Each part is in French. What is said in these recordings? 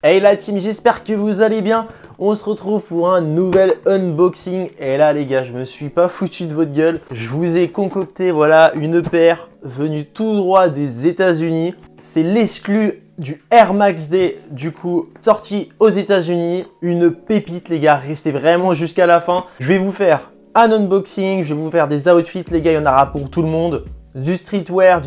Hey la team, j'espère que vous allez bien. On se retrouve pour un nouvel unboxing. Et là les gars, je me suis pas foutu de votre gueule. Je vous ai concocté voilà une paire venue tout droit des États-Unis. C'est l'exclu du Air Max Day, du coup sorti aux États-Unis. Une pépite les gars, restez vraiment jusqu'à la fin. Je vais vous faire un unboxing, je vais vous faire des outfits les gars, il y en aura pour tout le monde. Du streetwear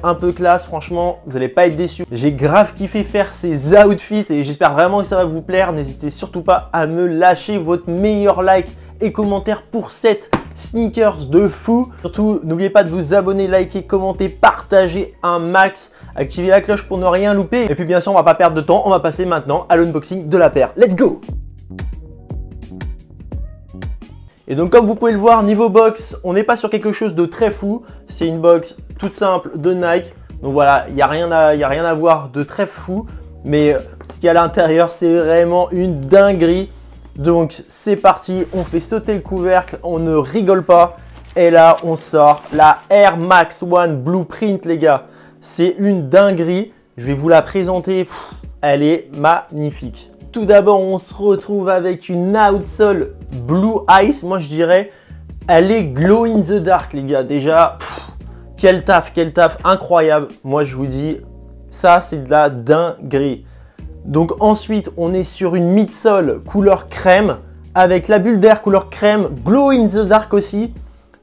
un peu classe, franchement, vous n'allez pas être déçus. J'ai grave kiffé faire ces outfits et j'espère vraiment que ça va vous plaire. N'hésitez surtout pas à me lâcher votre meilleur like et commentaire pour cette sneakers de fou. Surtout, n'oubliez pas de vous abonner, liker, commenter, partager un max. Activez la cloche pour ne rien louper. Et puis bien sûr, on va pas perdre de temps, on va passer maintenant à l'unboxing de la paire. Let's go! Et donc comme vous pouvez le voir, niveau box, on n'est pas sur quelque chose de très fou. C'est une box toute simple de Nike. Donc voilà, il n'y a rien à voir de très fou. Mais ce qu'il y a à l'intérieur, c'est vraiment une dinguerie. Donc c'est parti, on fait sauter le couvercle, on ne rigole pas. Et là, on sort la Air Max One Blueprint les gars. C'est une dinguerie. Je vais vous la présenter. Elle est magnifique. Tout d'abord, on se retrouve avec une outsole Blue Ice. Moi, je dirais, elle est glow in the dark, les gars. Déjà, quel taf, incroyable. Moi, je vous dis, ça, c'est de la dinguerie. Donc ensuite, on est sur une midsole couleur crème avec la bulle d'air couleur crème, glow in the dark aussi.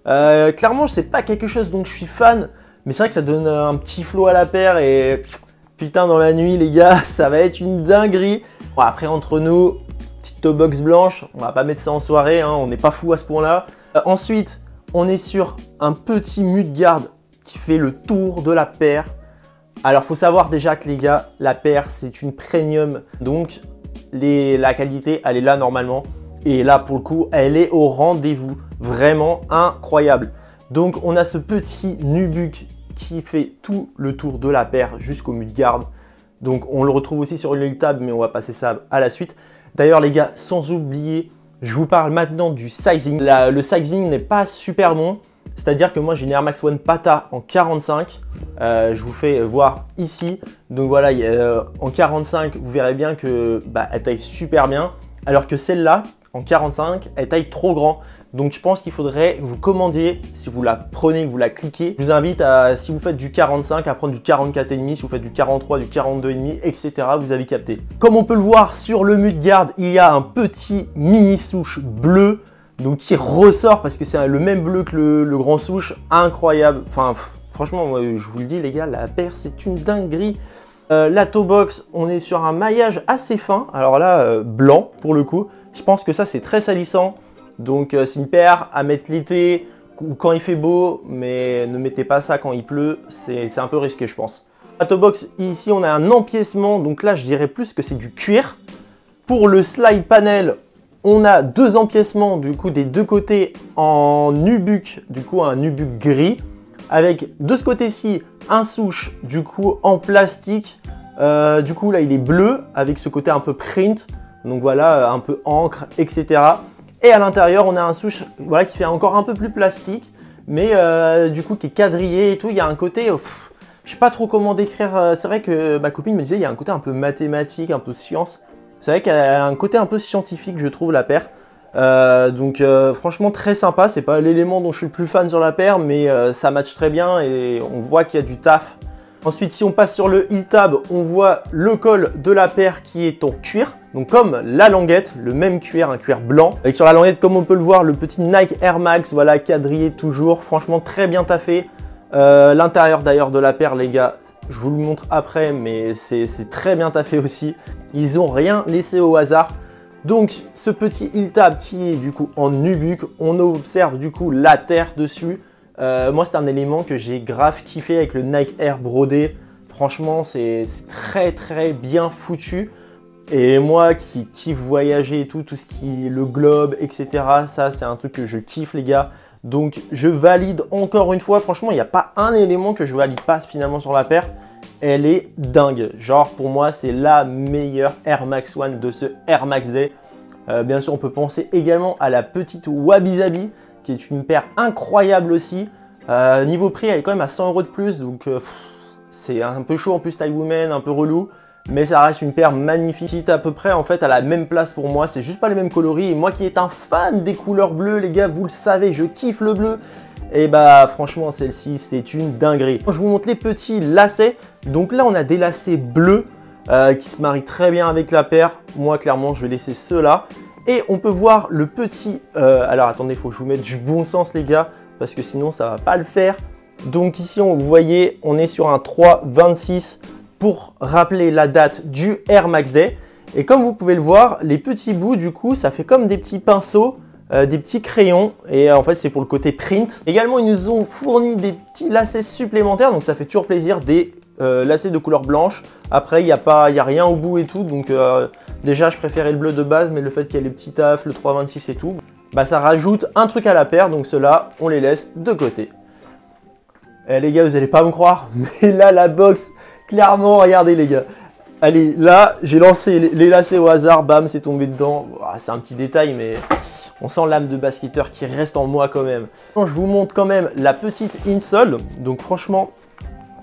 Clairement, c'est pas quelque chose dont je suis fan, mais c'est vrai que ça donne un petit flow à la paire et putain, dans la nuit, les gars, ça va être une dinguerie. Bon, après, entre nous, petite toe box blanche, on va pas mettre ça en soirée, hein, on n'est pas fou à ce point-là. Ensuite, on est sur un petit mudguard qui fait le tour de la paire. Alors, faut savoir déjà que les gars, la paire, c'est une premium. Donc, la qualité, elle est là normalement. Et là, pour le coup, elle est au rendez-vous. Vraiment incroyable. Donc, on a ce petit nubuck qui fait tout le tour de la paire jusqu'au mudguard. Donc on le retrouve aussi sur une tab, mais on va passer ça à la suite. D'ailleurs les gars, sans oublier, je vous parle maintenant du sizing. Le sizing n'est pas super bon. C'est-à-dire que moi j'ai une Air Max One Pata en 45. Je vous fais voir ici. Donc voilà, en 45, vous verrez bien que elle taille super bien. Alors que celle-là, en 45, elle taille trop grand. Donc je pense qu'il faudrait que vous commandiez, si vous la prenez, que vous la cliquez. Je vous invite à, si vous faites du 45, à prendre du 44,5, si vous faites du 43, du 42,5, etc. Vous avez capté. Comme on peut le voir sur le mudguard, il y a un petit mini souche bleu, donc qui ressort parce que c'est le même bleu que le grand souche. Incroyable. Enfin, franchement, je vous le dis les gars, la paire c'est une dinguerie. La toe box, on est sur un maillage assez fin. Alors là, blanc pour le coup. Je pense que ça c'est très salissant. Donc c'est une paire à mettre l'été ou quand il fait beau, mais ne mettez pas ça quand il pleut, c'est un peu risqué je pense. La toe box, ici on a un empiècement, donc là je dirais plus que c'est du cuir. Pour le slide panel, on a deux empiècements du coup des deux côtés en nubuck, du coup un nubuck gris. Avec de ce côté-ci un souche du coup en plastique. Du coup là il est bleu avec ce côté un peu print, donc voilà un peu encre, etc. Et à l'intérieur, on a un souche voilà, qui fait encore un peu plus plastique, mais du coup qui est quadrillé et tout. Il y a un côté, je sais pas trop comment décrire. C'est vrai que ma copine me disait il y a un côté un peu mathématique, un peu science. C'est vrai qu'elle a un côté un peu scientifique, je trouve, la paire. Donc franchement très sympa. C'est pas l'élément dont je suis le plus fan sur la paire, mais ça match très bien et on voit qu'il y a du taf. Ensuite, si on passe sur le heel tab, on voit le col de la paire qui est en cuir. Donc comme la languette, le même cuir, un cuir blanc. Avec sur la languette, comme on peut le voir, le petit Nike Air Max, voilà, quadrillé toujours. Franchement, très bien taffé. L'intérieur d'ailleurs de la paire, les gars, je vous le montre après, mais c'est très bien taffé aussi. Ils n'ont rien laissé au hasard. Donc ce petit heel tab qui est du coup en nubuck, on observe du coup la terre dessus. Moi, c'est un élément que j'ai grave kiffé avec le Nike Air brodé. Franchement, c'est très bien foutu. Et moi qui kiffe voyager et tout ce qui est le globe, etc. Ça, c'est un truc que je kiffe, les gars. Donc, je valide encore une fois. Franchement, il n'y a pas un élément que je valide pas finalement sur la paire. Elle est dingue. Genre, pour moi, c'est la meilleure Air Max One de ce Air Max Day. Bien sûr, on peut penser également à la petite Wabi Sabi, qui est une paire incroyable aussi. Niveau prix, elle est quand même à 100 € de plus, donc c'est un peu chaud en plus taille woman, un peu relou. mais ça reste une paire magnifique qui est à peu près en fait à la même place pour moi. C'est juste pas les mêmes coloris. Et moi qui est un fan des couleurs bleues, les gars, vous le savez, je kiffe le bleu. Et bah franchement, celle-ci, c'est une dinguerie. Je vous montre les petits lacets. Donc là, on a des lacets bleus qui se marient très bien avec la paire. Moi, clairement, je vais laisser ceux-là. Et on peut voir le petit... alors attendez, il faut que je vous mette du bon sens, les gars, parce que sinon, ça va pas le faire. Donc ici, vous voyez, on est sur un 3,26 pour rappeler la date du Air Max Day. Et comme vous pouvez le voir, les petits bouts, du coup, ça fait comme des petits pinceaux, des petits crayons. Et en fait, c'est pour le côté print. Également, ils nous ont fourni des petits lacets supplémentaires. Donc, ça fait toujours plaisir, des lacets de couleur blanche. Après, il n'y a rien au bout et tout. Donc, déjà, je préférais le bleu de base. Mais le fait qu'il y ait les petits tafs, le 3,26 et tout, bah, ça rajoute un truc à la paire. Donc, ceux-là, on les laisse de côté. Eh, les gars, vous n'allez pas me croire. Mais là, la box... Clairement, regardez les gars. Allez, là, j'ai lancé les lacets au hasard, bam, c'est tombé dedans. C'est un petit détail, mais on sent l'âme de basketteur qui reste en moi quand même. Je vous montre quand même la petite insole. Donc franchement,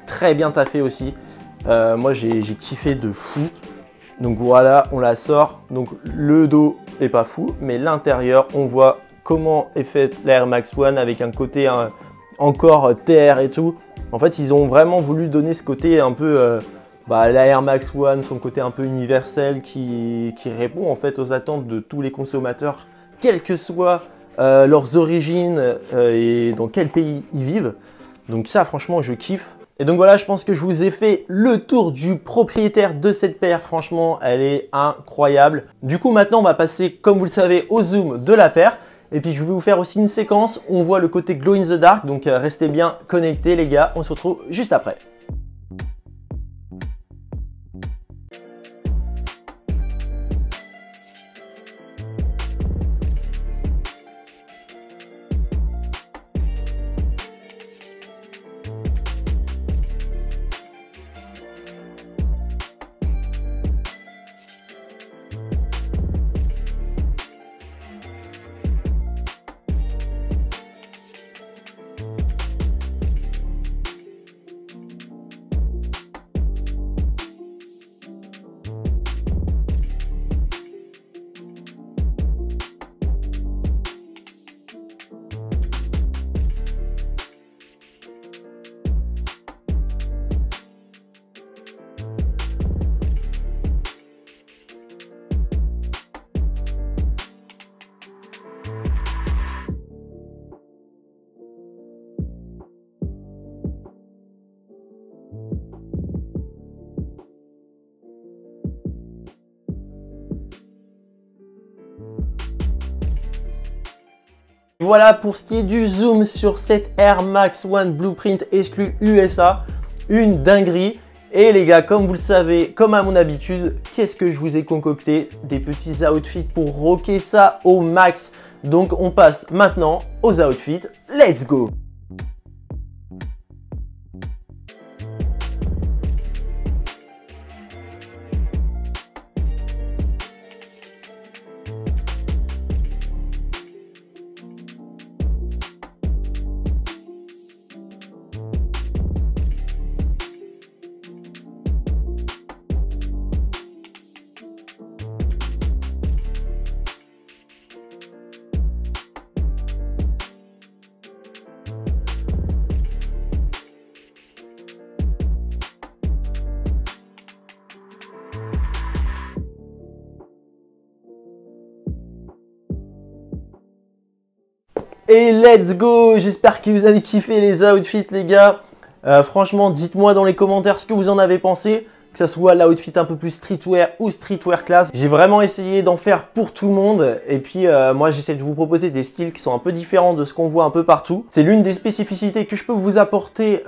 très bien taffé aussi. Moi, j'ai kiffé de fou. Donc voilà, on la sort. Donc le dos est pas fou, mais l'intérieur, on voit comment est faite la Air Max One avec un côté encore terre et tout. En fait, ils ont vraiment voulu donner ce côté un peu, la Air Max One, son côté un peu universel qui répond en fait aux attentes de tous les consommateurs, quelles que soient leurs origines et dans quel pays ils vivent. Donc ça, franchement, je kiffe. Et donc voilà, je pense que je vous ai fait le tour du propriétaire de cette paire. Franchement, elle est incroyable. Du coup, maintenant, on va passer, comme vous le savez, au zoom de la paire. Et puis je vais vous faire aussi une séquence où on voit le côté glow in the dark, donc restez bien connectés les gars, on se retrouve juste après. Voilà pour ce qui est du zoom sur cette Air Max One Blueprint exclu USA, une dinguerie. Et les gars, comme vous le savez, comme à mon habitude, qu'est-ce que je vous ai concocté? Des petits outfits pour rocker ça au max. Donc on passe maintenant aux outfits, let's go! Et let's go! J'espère que vous avez kiffé les outfits les gars. Franchement, dites-moi dans les commentaires ce que vous en avez pensé. Que ce soit l'outfit un peu plus streetwear ou streetwear class. J'ai vraiment essayé d'en faire pour tout le monde. Et puis moi j'essaie de vous proposer des styles qui sont un peu différents de ce qu'on voit un peu partout. C'est l'une des spécificités que je peux vous apporter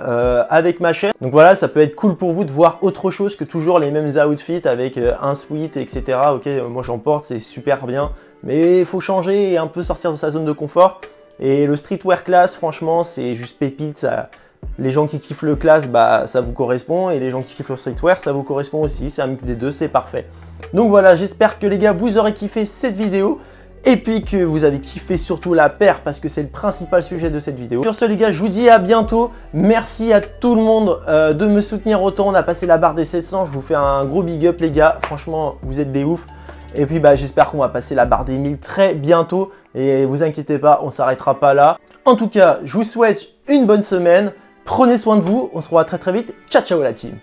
avec ma chaîne. Donc voilà, ça peut être cool pour vous de voir autre chose que toujours les mêmes outfits avec un sweat, etc. Ok, moi j'en porte, c'est super bien. Mais il faut changer et un peu sortir de sa zone de confort. Et le streetwear class, franchement, c'est juste pépite. Ça... Les gens qui kiffent le class, bah, ça vous correspond. Et les gens qui kiffent le streetwear, ça vous correspond aussi. C'est un mix des deux, c'est parfait. Donc voilà, j'espère que les gars, vous aurez kiffé cette vidéo. et puis que vous avez kiffé surtout la paire parce que c'est le principal sujet de cette vidéo. Sur ce les gars, je vous dis à bientôt. Merci à tout le monde de me soutenir autant. On a passé la barre des 700. Je vous fais un gros big up les gars. Franchement, vous êtes des oufs. Et puis j'espère qu'on va passer la barre des 1000 très bientôt. Et vous inquiétez pas, on s'arrêtera pas là. En tout cas, je vous souhaite une bonne semaine. Prenez soin de vous. On se revoit très vite. Ciao ciao la team.